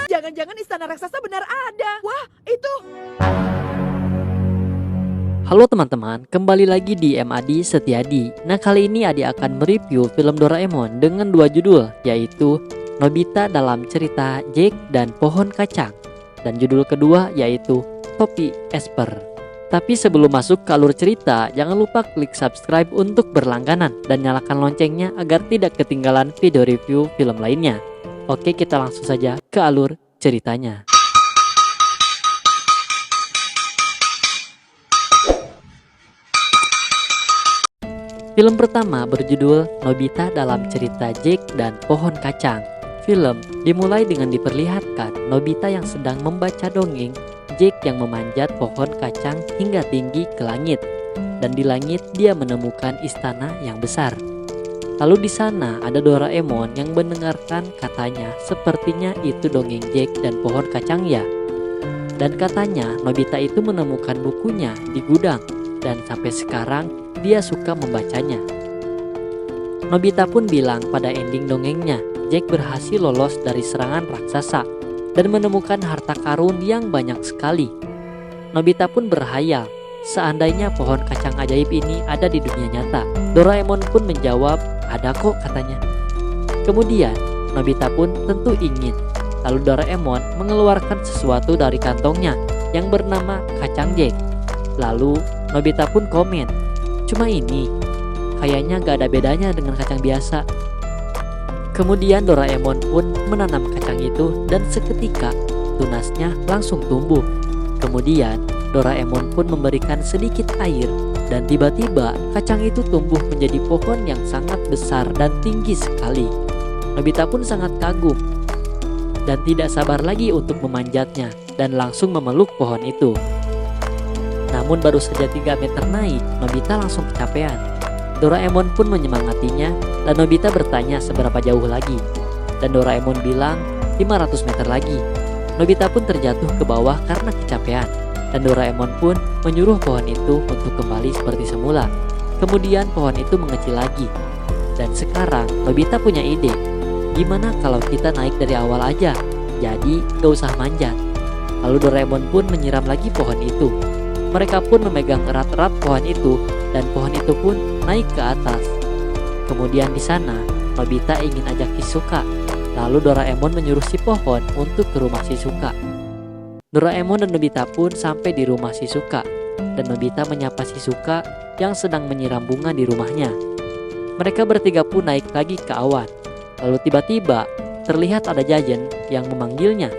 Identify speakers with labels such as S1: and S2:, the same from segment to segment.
S1: Jangan-jangan istana raksasa benar ada. Wah, itu.
S2: Halo teman-teman, kembali lagi di MAD Setiadi. Nah, kali ini Adi akan mereview film Doraemon dengan dua judul, yaitu Nobita dalam cerita Jake dan Pohon Kacang, dan judul kedua yaitu Topi Esper. Tapi sebelum masuk ke alur cerita, jangan lupa klik subscribe untuk berlangganan dan nyalakan loncengnya agar tidak ketinggalan video review film lainnya. Oke, kita langsung saja ke alur ceritanya. Film pertama berjudul Nobita dalam cerita Jake dan Pohon Kacang. Film dimulai dengan diperlihatkan Nobita yang sedang membaca dongeng Jake yang memanjat pohon kacang hingga tinggi ke langit. Dan di langit dia menemukan istana yang besar. Lalu di sana ada Doraemon yang mendengarkan, katanya sepertinya itu dongeng Jake dan Pohon Kacang ya. Dan katanya Nobita itu menemukan bukunya di gudang dan sampai sekarang dia suka membacanya. Nobita pun bilang pada ending dongengnya, Jake berhasil lolos dari serangan raksasa dan menemukan harta karun yang banyak sekali. Nobita pun berhayal, seandainya pohon kacang ajaib ini ada di dunia nyata. Doraemon pun menjawab, ada kok katanya. Kemudian Nobita pun tentu ingin. Lalu Doraemon mengeluarkan sesuatu dari kantongnya yang bernama kacang Jake. Lalu Nobita pun komen, cuma ini, kayaknya gak ada bedanya dengan kacang biasa. Kemudian Doraemon pun menanam kacang itu dan seketika tunasnya langsung tumbuh. Kemudian Doraemon pun memberikan sedikit air dan tiba-tiba kacang itu tumbuh menjadi pohon yang sangat besar dan tinggi sekali. Nobita pun sangat kagum dan tidak sabar lagi untuk memanjatnya dan langsung memeluk pohon itu. Namun baru saja 3 meter naik, Nobita langsung kecapean. Doraemon pun menyemangatinya dan Nobita bertanya seberapa jauh lagi. Dan Doraemon bilang 500 meter lagi. Nobita pun terjatuh ke bawah karena kecapean. Dan Doraemon pun menyuruh pohon itu untuk kembali seperti semula. Kemudian pohon itu mengecil lagi. Dan sekarang Nobita punya ide. Gimana kalau kita naik dari awal aja? Jadi gak usah manjat. Lalu Doraemon pun menyiram lagi pohon itu. Mereka pun memegang erat-erat pohon itu dan pohon itu pun naik ke atas. Kemudian di sana Nobita ingin ajak Shizuka. Lalu Doraemon menyuruh si pohon untuk ke rumah Shizuka. Doraemon dan Nobita pun sampai di rumah Shizuka dan Nobita menyapa Shizuka yang sedang menyiram bunga di rumahnya. Mereka bertiga pun naik lagi ke awan. Lalu tiba-tiba terlihat ada Giant yang memanggilnya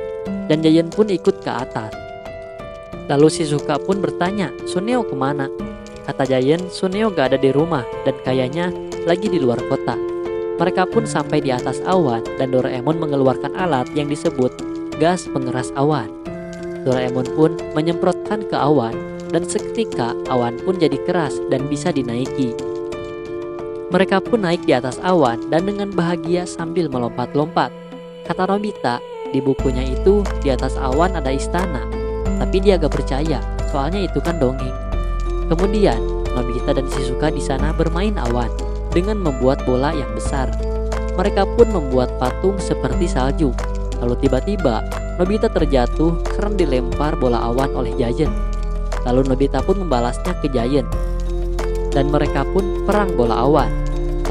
S2: dan Giant pun ikut ke atas. Lalu Shizuka pun bertanya, Suneo kemana? Kata Giant, Suneo gak ada di rumah dan kayaknya lagi di luar kota. Mereka pun sampai di atas awan dan Doraemon mengeluarkan alat yang disebut gas pengeras awan. Doraemon pun menyemprotkan ke awan dan seketika awan pun jadi keras dan bisa dinaiki. Mereka pun naik di atas awan dan dengan bahagia sambil melompat-lompat. Kata Nobita, di bukunya itu di atas awan ada istana. Tapi dia gak percaya, soalnya itu kan dongeng. Kemudian Nobita dan Shizuka di sana bermain awan dengan membuat bola yang besar. Mereka pun membuat patung seperti salju. Lalu tiba-tiba Nobita terjatuh karena dilempar bola awan oleh Giant. Lalu Nobita pun membalasnya ke Giant. Dan mereka pun perang bola awan.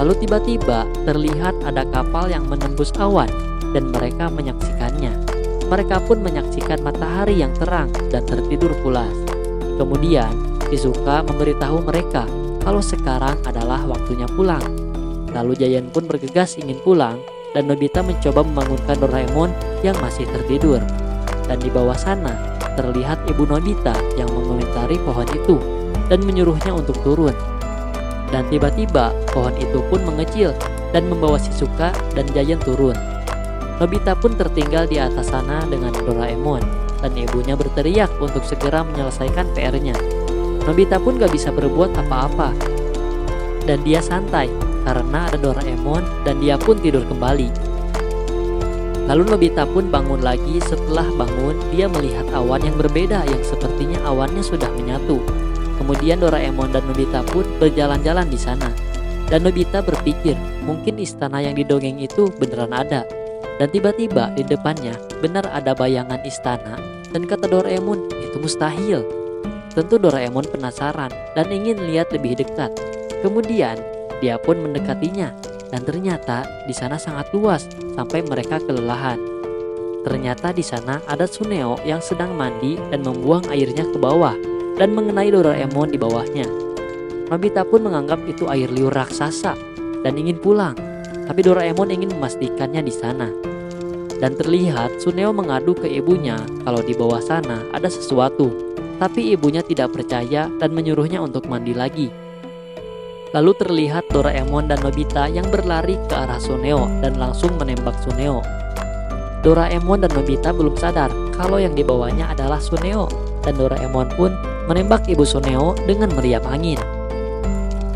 S2: Lalu tiba-tiba terlihat ada kapal yang menembus awan dan mereka menyaksikannya. Mereka pun menyaksikan matahari yang terang dan tertidur pulas. Kemudian Shizuka memberitahu mereka kalau sekarang adalah waktunya pulang. Lalu Giant pun bergegas ingin pulang dan Nobita mencoba membangunkan Doraemon yang masih tertidur. Dan di bawah sana terlihat ibu Nobita yang mengomentari pohon itu dan menyuruhnya untuk turun. Dan tiba-tiba pohon itu pun mengecil dan membawa Shizuka dan Giant turun. Nobita pun tertinggal di atas sana dengan Doraemon dan ibunya berteriak untuk segera menyelesaikan PR-nya. Nobita pun gak bisa berbuat apa-apa dan dia santai karena ada Doraemon dan dia pun tidur kembali. Lalu Nobita pun bangun lagi. Setelah bangun dia melihat awan yang berbeda yang sepertinya awannya sudah menyatu. Kemudian Doraemon dan Nobita pun berjalan-jalan di sana. Dan Nobita berpikir mungkin istana yang didongeng itu beneran ada. Dan tiba-tiba di depannya benar ada bayangan istana, dan kata Doraemon, itu mustahil. Tentu Doraemon penasaran dan ingin lihat lebih dekat. Kemudian dia pun mendekatinya, dan ternyata di sana sangat luas sampai mereka kelelahan. Ternyata di sana ada Suneo yang sedang mandi dan membuang airnya ke bawah dan mengenai Doraemon di bawahnya. Nobita pun menganggap itu air liur raksasa dan ingin pulang, tapi Doraemon ingin memastikannya di sana. Dan terlihat Suneo mengadu ke ibunya kalau di bawah sana ada sesuatu, tapi ibunya tidak percaya dan menyuruhnya untuk mandi lagi. Lalu terlihat Doraemon dan Nobita yang berlari ke arah Suneo dan langsung menembak Suneo. Doraemon dan Nobita belum sadar kalau yang dibawanya adalah Suneo, dan Doraemon pun menembak ibu Suneo dengan meriam angin.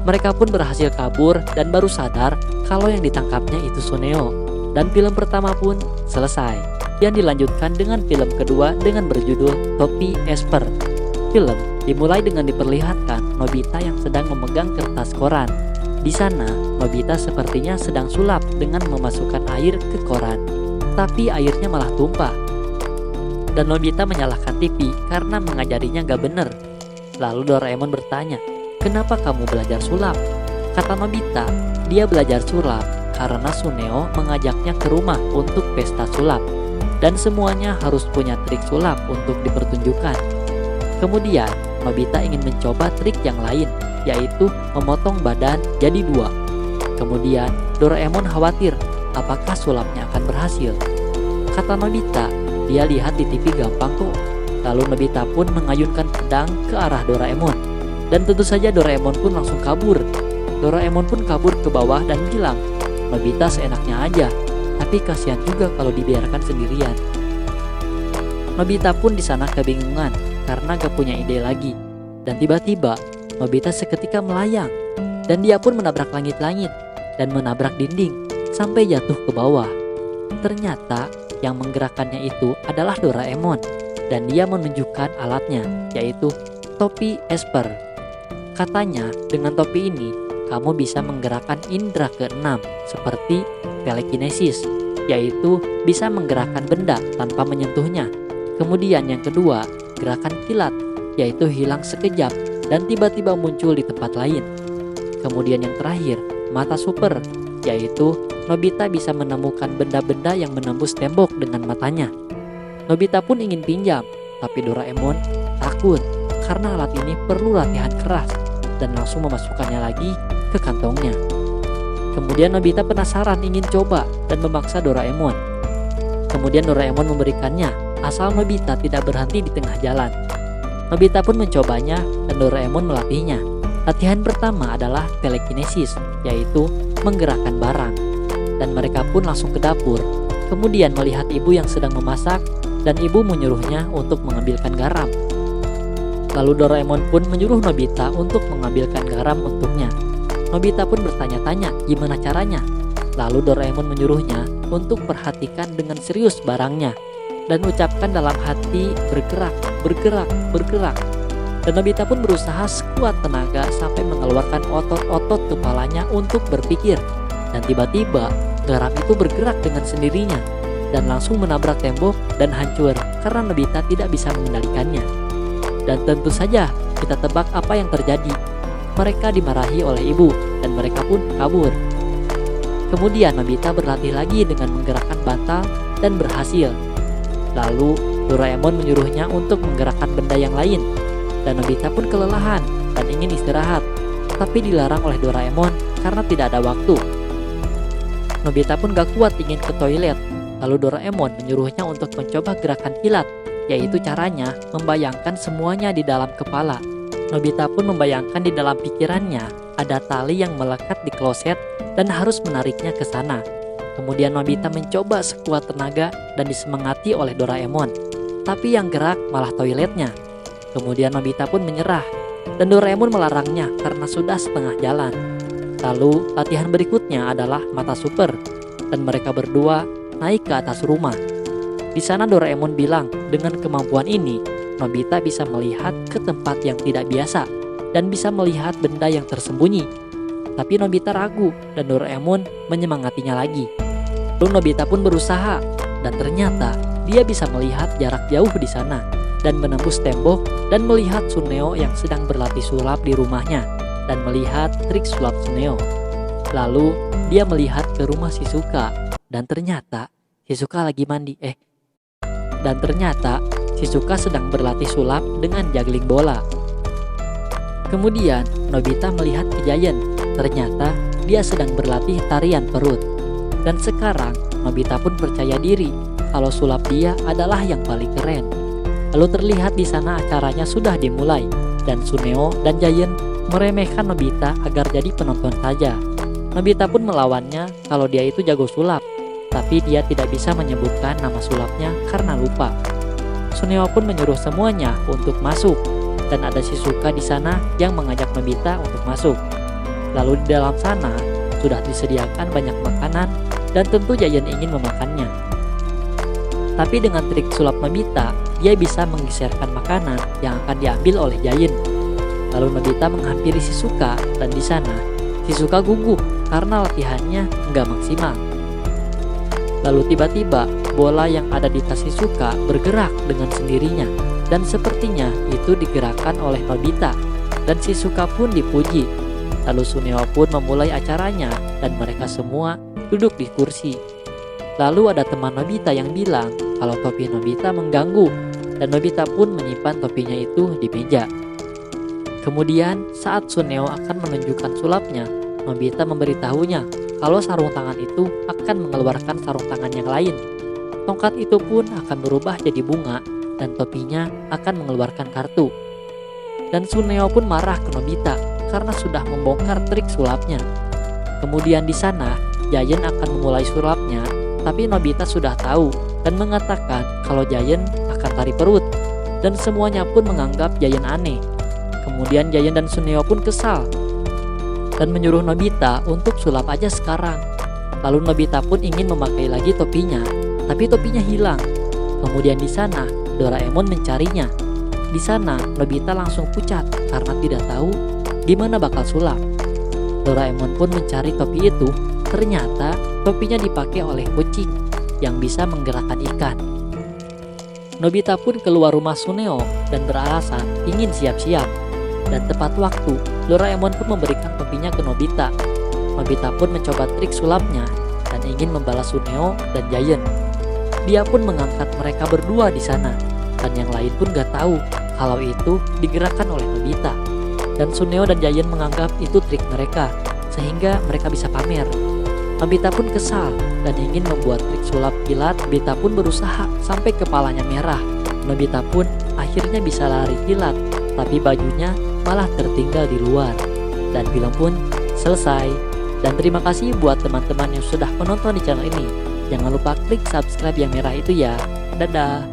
S2: Mereka pun berhasil kabur dan baru sadar kalau yang ditangkapnya itu Suneo. Dan film pertama pun selesai, yang dilanjutkan dengan film kedua dengan berjudul Topi Esper. Film dimulai dengan diperlihatkan Nobita yang sedang memegang kertas koran. Di sana, Nobita sepertinya sedang sulap dengan memasukkan air ke koran, tapi airnya malah tumpah. Dan Nobita menyalahkan TV karena mengajarinya gak bener. Lalu Doraemon bertanya, "Kenapa kamu belajar sulap?" Kata Nobita, dia belajar sulap karena Suneo mengajaknya ke rumah untuk pesta sulap, dan semuanya harus punya trik sulap untuk dipertunjukkan. Kemudian Nobita ingin mencoba trik yang lain, yaitu memotong badan jadi dua. Kemudian Doraemon khawatir apakah sulapnya akan berhasil. Kata Nobita, dia lihat di TV gampang kok. Lalu Nobita pun mengayunkan pedang ke arah Doraemon, dan tentu saja Doraemon pun langsung kabur. Doraemon pun kabur ke bawah dan bilang, "Nobita seenaknya aja, tapi kasihan juga kalau dibiarkan sendirian." Nobita pun di sana kebingungan karena gak punya ide lagi. Dan tiba-tiba Nobita seketika melayang, dan dia pun menabrak langit-langit dan menabrak dinding sampai jatuh ke bawah. Ternyata yang menggerakkannya itu adalah Doraemon, dan dia menunjukkan alatnya, yaitu topi Esper. Katanya dengan topi ini kamu bisa menggerakkan indera keenam seperti telekinesis, yaitu bisa menggerakkan benda tanpa menyentuhnya. Kemudian yang kedua, gerakan kilat, yaitu hilang sekejap dan tiba-tiba muncul di tempat lain. Kemudian yang terakhir, mata super, yaitu Nobita bisa menemukan benda-benda yang menembus tembok dengan matanya. Nobita pun ingin pinjam, tapi Doraemon takut karena alat ini perlu latihan keras dan langsung memasukkannya lagi ke kantongnya. Kemudian Nobita penasaran ingin coba dan memaksa Doraemon. Kemudian Doraemon memberikannya, asal Nobita tidak berhenti di tengah jalan. Nobita pun mencobanya dan Doraemon melatihnya. Latihan pertama adalah telekinesis, yaitu menggerakkan barang. Dan mereka pun langsung ke dapur. Kemudian melihat ibu yang sedang memasak, dan ibu menyuruhnya untuk mengambilkan garam. Lalu Doraemon pun menyuruh Nobita untuk mengambilkan garam untuknya. Nobita pun bertanya-tanya gimana caranya. Lalu Doraemon menyuruhnya untuk perhatikan dengan serius barangnya dan ucapkan dalam hati, bergerak, bergerak, bergerak. Dan Nobita pun berusaha sekuat tenaga sampai mengeluarkan otot-otot kepalanya untuk berpikir. Dan tiba-tiba garam itu bergerak dengan sendirinya dan langsung menabrak tembok dan hancur karena Nobita tidak bisa mengendalikannya. Dan tentu saja kita tebak apa yang terjadi. Mereka dimarahi oleh ibu dan mereka pun kabur. Kemudian Nobita berlatih lagi dengan menggerakkan bantal dan berhasil. Lalu Doraemon menyuruhnya untuk menggerakkan benda yang lain, dan Nobita pun kelelahan dan ingin istirahat, tapi dilarang oleh Doraemon karena tidak ada waktu. Nobita pun gak kuat ingin ke toilet. Lalu Doraemon menyuruhnya untuk mencoba gerakan kilat, yaitu caranya membayangkan semuanya di dalam kepala. Nobita pun membayangkan di dalam pikirannya ada tali yang melekat di kloset dan harus menariknya ke sana. Kemudian Nobita mencoba sekuat tenaga dan disemangati oleh Doraemon, tapi yang gerak malah toiletnya. Kemudian Nobita pun menyerah dan Doraemon melarangnya karena sudah setengah jalan. Lalu latihan berikutnya adalah mata super, dan mereka berdua naik ke atas rumah. Di sana Doraemon bilang dengan kemampuan ini Nobita bisa melihat ke tempat yang tidak biasa dan bisa melihat benda yang tersembunyi. Tapi Nobita ragu dan Doraemon menyemangatinya lagi. Lalu Nobita pun berusaha, dan ternyata dia bisa melihat jarak jauh di sana dan menembus tembok dan melihat Suneo yang sedang berlatih sulap di rumahnya dan melihat trik sulap Suneo. Lalu dia melihat ke rumah Shizuka dan ternyata Shizuka lagi mandi. Dan ternyata Shizuka sedang berlatih sulap dengan juggling bola. Kemudian Nobita melihat ke Giant. Ternyata dia sedang berlatih tarian perut. Dan sekarang Nobita pun percaya diri kalau sulap dia adalah yang paling keren. Lalu terlihat di sana acaranya sudah dimulai dan Suneo dan Giant meremehkan Nobita agar jadi penonton saja. Nobita pun melawannya kalau dia itu jago sulap, tapi dia tidak bisa menyebutkan nama sulapnya karena lupa. Suneo pun menyuruh semuanya untuk masuk dan ada Shizuka di sana yang mengajak Nobita untuk masuk. Lalu di dalam sana sudah disediakan banyak makanan dan tentu Giant ingin memakannya. Tapi dengan trik sulap Nobita, dia bisa menggeserkan makanan yang akan diambil oleh Giant. Lalu Nobita menghampiri Shizuka dan di sana Shizuka gugup karena latihannya nggak maksimal. Lalu tiba-tiba bola yang ada di tas Shizuka bergerak dengan sendirinya dan sepertinya itu digerakkan oleh Nobita dan Shizuka pun dipuji. Lalu Suneo pun memulai acaranya dan mereka semua duduk di kursi. Lalu ada teman Nobita yang bilang kalau topi Nobita mengganggu dan Nobita pun menyimpan topinya itu di meja. Kemudian saat Suneo akan menunjukkan sulapnya, Nobita memberitahunya kalau sarung tangan itu akan mengeluarkan sarung tangan yang lain. Tongkat itu pun akan berubah jadi bunga dan topinya akan mengeluarkan kartu. Dan Suneo pun marah ke Nobita karena sudah membongkar trik sulapnya. Kemudian di sana Giant akan memulai sulapnya, tapi Nobita sudah tahu dan mengatakan kalau Giant akan tari perut dan semuanya pun menganggap Giant aneh. Kemudian Giant dan Suneo pun kesal dan menyuruh Nobita untuk sulap aja sekarang. Lalu Nobita pun ingin memakai lagi topinya, tapi topinya hilang. Kemudian di sana Doraemon mencarinya. Di sana Nobita langsung pucat karena tidak tahu gimana bakal sulap. Doraemon pun mencari topi itu. Ternyata topinya dipakai oleh kucing yang bisa menggerakkan ikan. Nobita pun keluar rumah Suneo dan beralasan ingin siap-siap. Dan tepat waktu, Doraemon pun memberikan topinya ke Nobita. Nobita pun mencoba trik sulapnya dan ingin membalas Suneo dan Giant. Dia pun mengangkat mereka berdua di sana dan yang lain pun gak tahu kalau itu digerakkan oleh Nobita. Dan Suneo dan Giant menganggap itu trik mereka sehingga mereka bisa pamer. Nobita pun kesal dan ingin membuat trik sulap kilat. Nobita pun berusaha sampai kepalanya merah. Nobita pun akhirnya bisa lari kilat, tapi bajunya malah tertinggal di luar. Dan film pun selesai. Dan terima kasih buat teman-teman yang sudah menonton di channel ini. Jangan lupa klik subscribe yang merah itu ya. Dadah.